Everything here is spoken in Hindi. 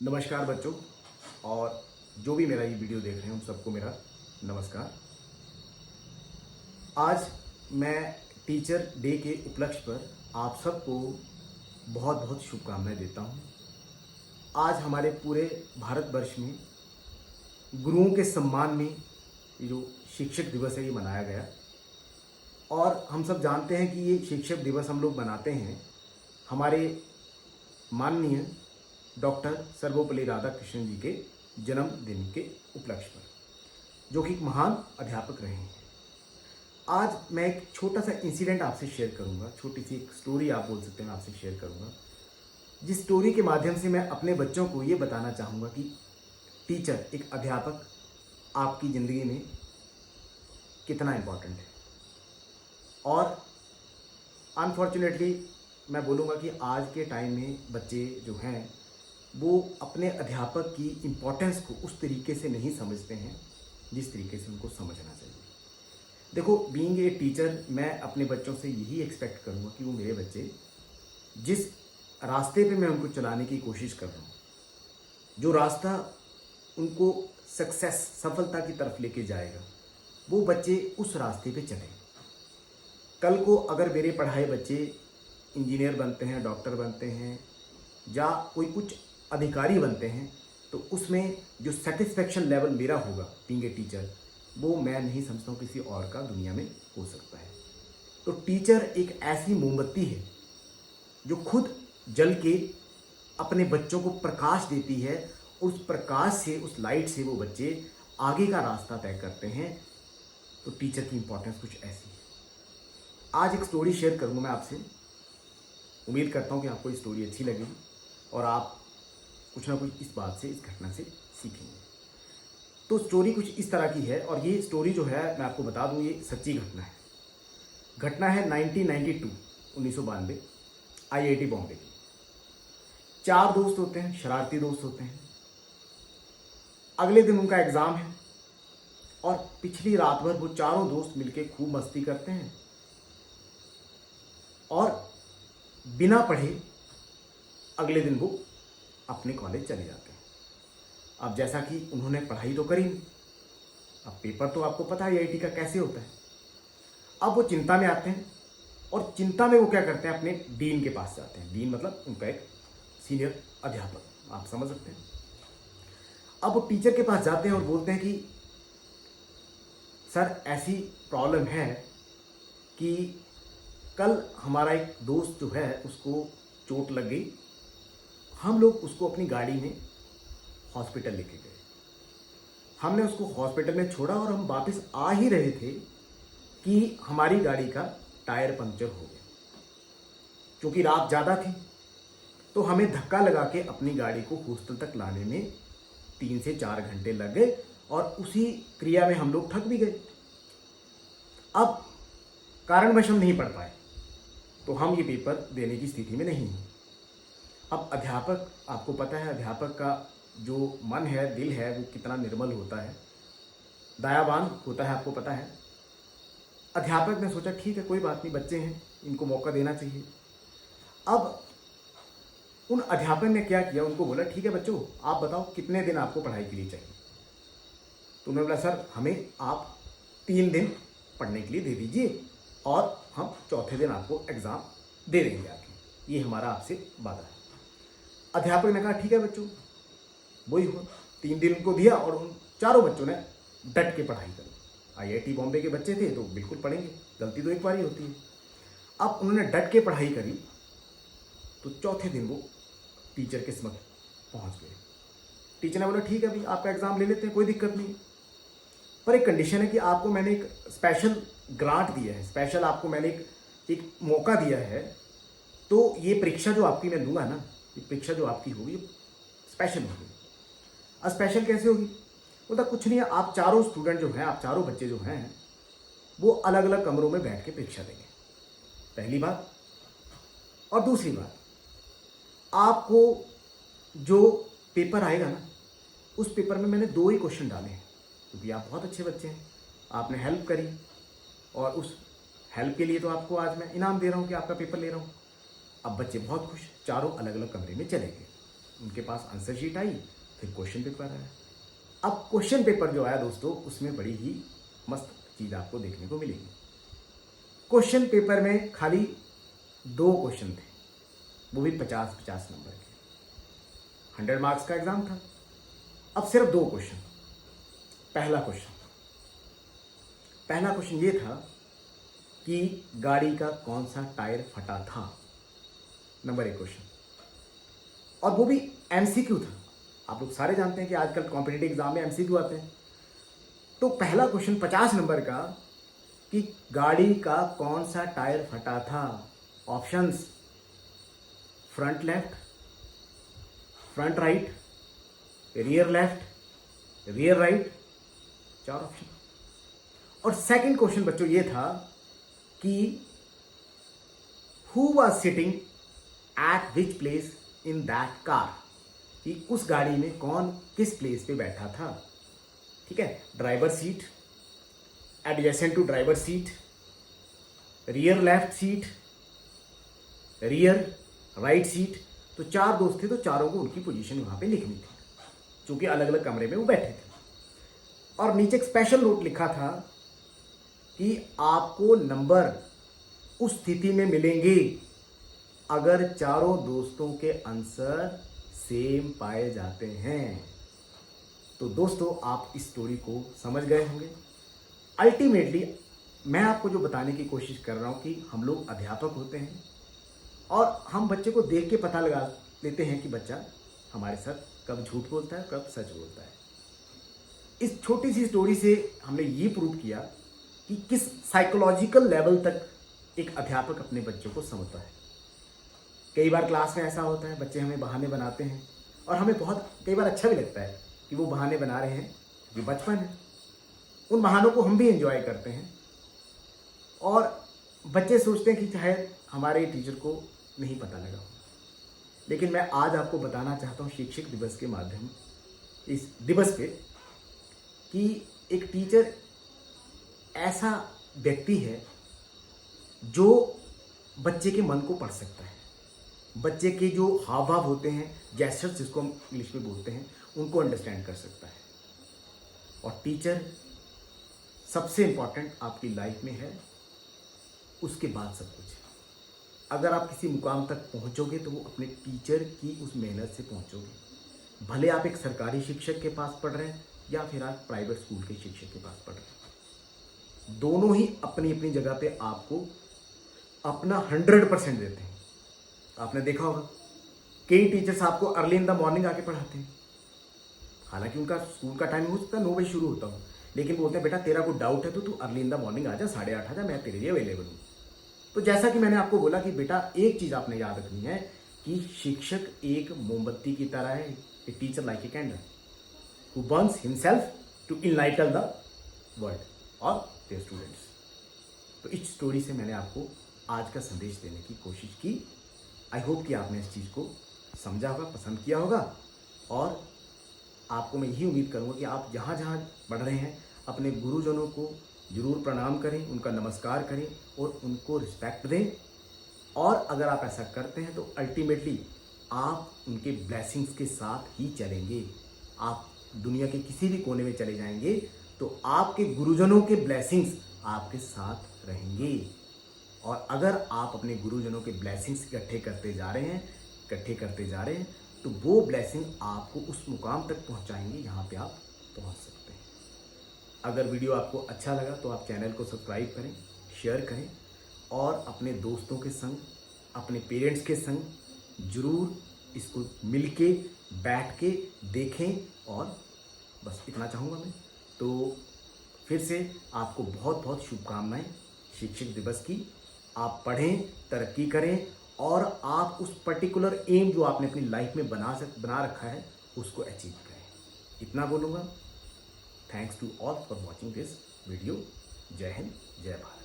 नमस्कार बच्चों। और जो भी मेरा ये वीडियो देख रहे हैं उन सबको मेरा नमस्कार। आज मैं टीचर डे के उपलक्ष्य पर आप सबको बहुत बहुत शुभकामनाएं देता हूं। आज हमारे पूरे भारतवर्ष में गुरुओं के सम्मान में ये जो शिक्षक दिवस है ये मनाया गया। और हम सब जानते हैं कि ये शिक्षक दिवस हम लोग मनाते हैं हमारे माननीय डॉक्टर सर्वपल्ली राधाकृष्णन जी के जन्मदिन के उपलक्ष्य पर, जो कि एक महान अध्यापक रहे हैं। आज मैं एक छोटा सा इंसिडेंट आपसे शेयर करूंगा, छोटी सी एक स्टोरी आप बोल सकते हैं, आपसे शेयर करूंगा, जिस स्टोरी के माध्यम से मैं अपने बच्चों को ये बताना चाहूँगा कि टीचर, एक अध्यापक आपकी ज़िंदगी में कितना इम्पोर्टेंट है। और अनफॉर्चुनेटली मैं बोलूँगा कि आज के टाइम में बच्चे जो हैं वो अपने अध्यापक की इम्पोर्टेंस को उस तरीके से नहीं समझते हैं जिस तरीके से उनको समझना चाहिए। देखो, बीइंग ए टीचर मैं अपने बच्चों से यही एक्सपेक्ट करूँगा कि वो मेरे बच्चे जिस रास्ते पे मैं उनको चलाने की कोशिश कर रहा हूँ, जो रास्ता उनको सक्सेस, सफलता की तरफ लेके जाएगा, वो बच्चे उस रास्ते पे चलें। कल को अगर मेरे पढ़ाए बच्चे इंजीनियर बनते हैं, डॉक्टर बनते हैं या कोई कुछ अधिकारी बनते हैं, तो उसमें जो सेटिस्फेक्शन लेवल मेरा होगा बीइंग ए टीचर, वो मैं नहीं समझता हूँ किसी और का दुनिया में हो सकता है। तो टीचर एक ऐसी मोमबत्ती है जो खुद जल के अपने बच्चों को प्रकाश देती है, और उस प्रकाश से, उस लाइट से वो बच्चे आगे का रास्ता तय करते हैं। तो टीचर की इंपॉर्टेंस कुछ ऐसी है। आज एक स्टोरी शेयर करूँगा मैं आपसे। उम्मीद करता हूँ कि आपको ये स्टोरी अच्छी लगेगी और आप कुछ ना कुछ इस बात से, इस घटना से सीखेंगे। तो स्टोरी कुछ इस तरह की है, और ये स्टोरी जो है मैं आपको बता दूँ, ये सच्ची घटना है। घटना है 1992 आईआईटी बॉम्बे की। 4 दोस्त होते हैं, शरारती दोस्त होते हैं। अगले दिन उनका एग्ज़ाम है और पिछली रात भर वो चारों दोस्त मिलके खूब मस्ती करते हैं और बिना पढ़े अगले दिन वो अपने कॉलेज चले जाते हैं। अब जैसा कि उन्होंने पढ़ाई तो करी नहीं, अब पेपर तो आपको पता है आईआईटी का कैसे होता है। अब वो चिंता में आते हैं और चिंता में वो क्या करते हैं, अपने डीन के पास जाते हैं। डीन मतलब उनका एक सीनियर अध्यापक, आप समझ सकते हैं। अब वो टीचर के पास जाते हैं और बोलते हैं कि सर, ऐसी प्रॉब्लम है कि कल हमारा एक दोस्त जो है उसको चोट लग गई, हम लोग उसको अपनी गाड़ी में हॉस्पिटल लेके गए। हमने उसको हॉस्पिटल में छोड़ा और हम वापस आ ही रहे थे कि हमारी गाड़ी का टायर पंक्चर हो गया। क्योंकि रात ज़्यादा थी तो हमें धक्का लगा के अपनी गाड़ी को हॉस्टल तक लाने में 3 से 4 घंटे लग गए और उसी क्रिया में हम लोग थक भी गए। अब कारणवश हम नहीं पढ़ पाए तो हम ये पेपर देने की स्थिति में नहीं हैं। अब अध्यापक, आपको पता है अध्यापक का जो मन है, दिल है, वो कितना निर्मल होता है, दयावान होता है, आपको पता है। अध्यापक ने सोचा ठीक है, कोई बात नहीं, बच्चे हैं, इनको मौका देना चाहिए। अब उन अध्यापक ने क्या किया, उनको बोला ठीक है बच्चों, आप बताओ कितने दिन आपको पढ़ाई के लिए चाहिए। तो उन्होंने बोला सर, हमें आप 3 दिन पढ़ने के लिए दे दीजिए और हम चौथे दिन आपको एग्ज़ाम दे देंगे आके, ये हमारा आपसे वादा है। अध्यापक ने कहा ठीक है बच्चों, वही हुआ। 3 दिन उनको दिया और उन चारों बच्चों ने डट के पढ़ाई करी। आईआईटी बॉम्बे के बच्चे थे तो बिल्कुल पढ़ेंगे, गलती तो एक बार ही होती है। अब उन्होंने डट के पढ़ाई करी तो चौथे दिन वो टीचर के समक्ष पहुंच गए। टीचर ने बोला ठीक है भाई, आपका एग्ज़ाम ले लेते हैं, कोई दिक्कत नहीं, पर एक कंडीशन है कि आपको मैंने एक स्पेशल ग्रांट दिया है, स्पेशल आपको मैंने एक मौका दिया है। तो ये परीक्षा जो आपकी मैं लूँगा ना, ये परीक्षा जो आपकी होगी स्पेशल होगी। अब स्पेशल कैसे होगी? बोलता कुछ नहीं है, आप चारों स्टूडेंट जो हैं, आप चारों बच्चे जो हैं, वो अलग अलग कमरों में बैठ के परीक्षा देंगे, पहली बात। और दूसरी बात, आपको जो पेपर आएगा ना, उस पेपर में मैंने 2 ही क्वेश्चन डाले हैं, क्योंकि आप बहुत अच्छे बच्चे हैं, आपने हेल्प करी और उस हेल्प के लिए तो आपको आज मैं इनाम दे रहा हूँ कि आपका पेपर ले रहा हूँ। अब बच्चे बहुत खुश, चारों अलग अलग कमरे में चले गए। उनके पास आंसर शीट आई, फिर क्वेश्चन पेपर आया। अब क्वेश्चन पेपर जो आया दोस्तों, उसमें बड़ी ही मस्त चीज़ आपको देखने को मिलेगी। क्वेश्चन पेपर में खाली 2 क्वेश्चन थे, वो भी 50-50 नंबर के। 100 मार्क्स का एग्जाम था। अब सिर्फ 2 क्वेश्चन। पहला क्वेश्चन ये था कि गाड़ी का कौन सा टायर फटा था, नंबर 1 क्वेश्चन, और वो भी एमसीक्यू था। आप लोग सारे जानते हैं कि आजकल कॉम्पिटिटिव एग्जाम में एमसीक्यू आते हैं। तो पहला क्वेश्चन 50 नंबर का कि गाड़ी का कौन सा टायर फटा था। Options: front left, front right, rear left, rear right, 4 option. और सेकंड क्वेश्चन बच्चों ये था कि who was sitting at which place in that car, कि उस गाड़ी में कौन किस प्लेस पे बैठा था। ठीक है, driver seat, adjacent to driver seat, rear left seat, rear right seat. तो 4 दोस्त थे, तो चारों को उनकी पोजीशन वहां पे लिखनी थी, क्योंकि अलग अलग कमरे में वो बैठे थे। और नीचे एक स्पेशल नोट लिखा था कि आपको नंबर उस स्थिति में मिलेंगे अगर चारों दोस्तों के आंसर सेम पाए जाते हैं। तो दोस्तों, आप इस स्टोरी को समझ गए होंगे। अल्टीमेटली मैं आपको जो बताने की कोशिश कर रहा हूं कि हम लोग अध्यापक होते हैं और हम बच्चे को देख के पता लगा लेते हैं कि बच्चा हमारे साथ कब झूठ बोलता है, कब सच बोलता है। इस छोटी सी स्टोरी से हमने ये प्रूव किया कि किस साइकोलॉजिकल लेवल तक एक अध्यापक अपने बच्चों को समझता है। कई बार क्लास में ऐसा होता है, बच्चे हमें बहाने बनाते हैं और हमें बहुत कई बार अच्छा भी लगता है कि वो बहाने बना रहे हैं, क्योंकि बचपन है। उन बहानों को हम भी एंजॉय करते हैं और बच्चे सोचते हैं कि शायद हमारे टीचर को नहीं पता लगा हो। लेकिन मैं आज आपको बताना चाहता हूँ शिक्षक दिवस के माध्यम इस दिवस पे कि एक टीचर ऐसा व्यक्ति है जो बच्चे के मन को पढ़ सकता है। बच्चे के जो हाव भाव होते हैं, जेस्चर्स जिसको हम इंग्लिश में बोलते हैं, उनको अंडरस्टैंड कर सकता है। और टीचर सबसे इंपॉर्टेंट आपकी लाइफ में है, उसके बाद सब कुछ। अगर आप किसी मुकाम तक पहुंचोगे तो वो अपने टीचर की उस मेहनत से पहुंचोगे। भले आप एक सरकारी शिक्षक के पास पढ़ रहे हैं या फिर आप प्राइवेट स्कूल के शिक्षक के पास पढ़ रहे हैं, दोनों ही अपनी अपनी जगह पे आपको अपना 100% देते हैं। आपने देखा होगा कई टीचर्स आपको अर्ली इन द मॉर्निंग आके पढ़ाते हैं, हालांकि उनका स्कूल का टाइम हो सकता है 9 बजे शुरू होता हो, लेकिन बोलते हैं बेटा तेरा कोई डाउट है तो तू अर्ली इन द मॉर्निंग आ जा, 8:30 आ जा, मैं तेरे लिए अवेलेबल हूँ। तो जैसा कि मैंने आपको बोला कि बेटा एक चीज आपने याद रखनी है कि शिक्षक एक मोमबत्ती की तरह है, a teacher like a candle who burns himself to enlighten the world और देयर स्टूडेंट्स। तो इस स्टोरी से मैंने आपको आज का संदेश देने की कोशिश की। आई होप कि आपने इस चीज़ को समझा होगा, पसंद किया होगा, और आपको मैं यही उम्मीद करूँगा कि आप जहाँ जहाँ बढ़ रहे हैं अपने गुरुजनों को जरूर प्रणाम करें, उनका नमस्कार करें और उनको रिस्पेक्ट दें। और अगर आप ऐसा करते हैं तो अल्टीमेटली आप उनके ब्लेसिंग्स के साथ ही चलेंगे। आप दुनिया के किसी भी कोने में चले जाएंगे तो आपके गुरुजनों के ब्लेसिंग्स आपके साथ रहेंगे। और अगर आप अपने गुरुजनों के ब्लेसिंग्स इकट्ठे करते जा रहे हैं तो वो ब्लेसिंग आपको उस मुकाम तक पहुंचाएंगे, यहाँ पे आप पहुंच सकते हैं। अगर वीडियो आपको अच्छा लगा तो आप चैनल को सब्सक्राइब करें, शेयर करें और अपने दोस्तों के संग, अपने पेरेंट्स के संग जरूर इसको मिलके बैठ के देखें। और बस इतना चाहूँगा मैं। तो फिर से आपको बहुत बहुत शुभकामनाएं शिक्षक दिवस की। आप पढ़ें, तरक्की करें और आप उस पर्टिकुलर एम जो आपने अपनी लाइफ में बना रखा है उसको अचीव करें। इतना बोलूँगा। Thanks to all for watching this video. जय हिंद, जय भारत।